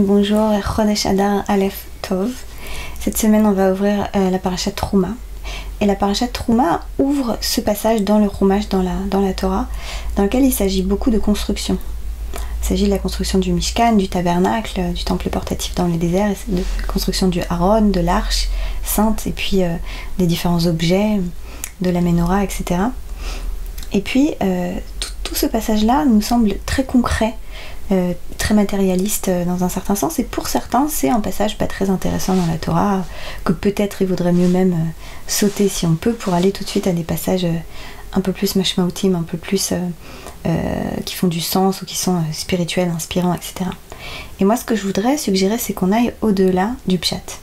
bonjour, Chodesh Adar Aleph Tov. Cette semaine on va ouvrir la parashat Trouma. Et la parashat Trouma ouvre ce passage dans le Chumash, dans la Torah, dans lequel il s'agit beaucoup de construction. Il s'agit de la construction du Mishkan, du tabernacle, du temple portatif dans le désert, et de la construction du Haron, de l'arche sainte, et puis des différents objets, de la menorah, etc. Et puis tout ce passage-là nous semble très concret, très matérialiste dans un certain sens, et pour certains c'est un passage pas très intéressant dans la Torah, que peut-être il vaudrait mieux même sauter si on peut, pour aller tout de suite à des passages un peu plus mashmaoutim, un peu plus qui font du sens, ou qui sont spirituels, inspirants, etc. Et moi ce que je voudrais suggérer, c'est qu'on aille au-delà du pshat.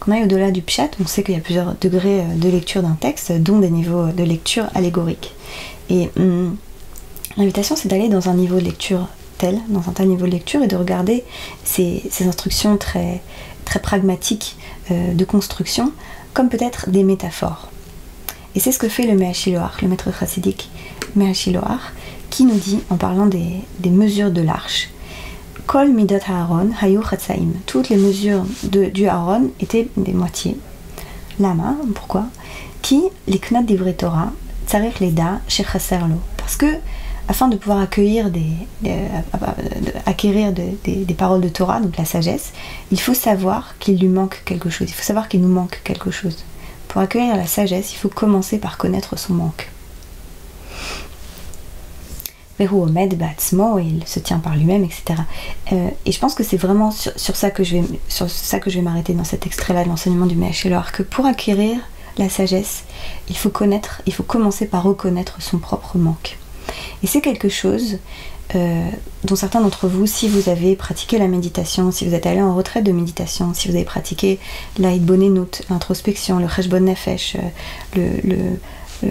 Qu'on aille au-delà du pshat. On sait qu'il y a plusieurs degrés de lecture d'un texte, dont des niveaux de lecture allégoriques. Et l'invitation, c'est d'aller dans un niveau de lecture dans un tel niveau de lecture, et de regarder ces instructions très, très pragmatiques de construction comme peut-être des métaphores. Et c'est ce que fait le Me'ashiloach, le maître chassidique Me'ashiloach, qui nous dit, en parlant des mesures de l'arche, Kol midot ha'aron hayu chatzaim. Toutes les mesures du Aaron étaient des moitiés. Lama, pourquoi? Qui liknat divrei Torah tzarich leda shechaser lo. Parce que afin de pouvoir acquérir des paroles de Torah, donc la sagesse, il faut savoir qu'il lui manque quelque chose, il faut savoir qu'il nous manque quelque chose. Pour accueillir la sagesse, il faut commencer par connaître son manque. Vehu omed ba'atzmo, il se tient par lui-même, etc. Et je pense que c'est vraiment sur ça que je vais m'arrêter dans cet extrait-là de l'enseignement du Me'ashiloach, que pour acquérir la sagesse, il faut commencer par reconnaître son propre manque. Et c'est quelque chose dont certains d'entre vous, si vous avez pratiqué la méditation, si vous êtes allé en retraite de méditation, si vous avez pratiqué l'Aïd-Bonenout, l'introspection, le Cheshbon Nefesh,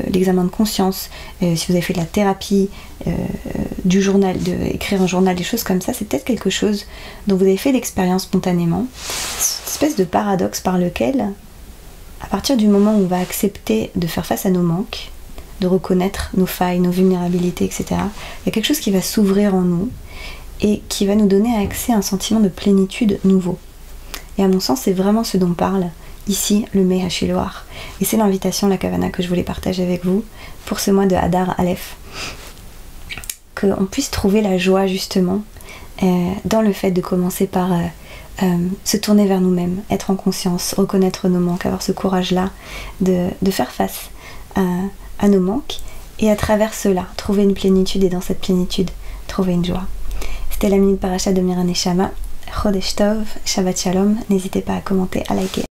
l'examen de conscience, si vous avez fait de la thérapie, du journal, écrire un journal, des choses comme ça, c'est peut-être quelque chose dont vous avez fait l'expérience spontanément. Cette espèce de paradoxe par lequel, à partir du moment où on va accepter de faire face à nos manques, de reconnaître nos failles, nos vulnérabilités, etc. Il y a quelque chose qui va s'ouvrir en nous et qui va nous donner accès à un sentiment de plénitude nouveau. Et à mon sens, c'est vraiment ce dont parle ici le Me'ashiloach. Et c'est l'invitation, la kavana, que je voulais partager avec vous pour ce mois de Adar Aleph. Qu'on puisse trouver la joie justement dans le fait de commencer par se tourner vers nous-mêmes, être en conscience, reconnaître nos manques, avoir ce courage-là de faire face à nos manques, et à travers cela trouver une plénitude, et dans cette plénitude trouver une joie. C'était la minute parasha de Mira Neshama. Chodesh Tov, Shabbat Shalom. N'hésitez pas à commenter, à liker.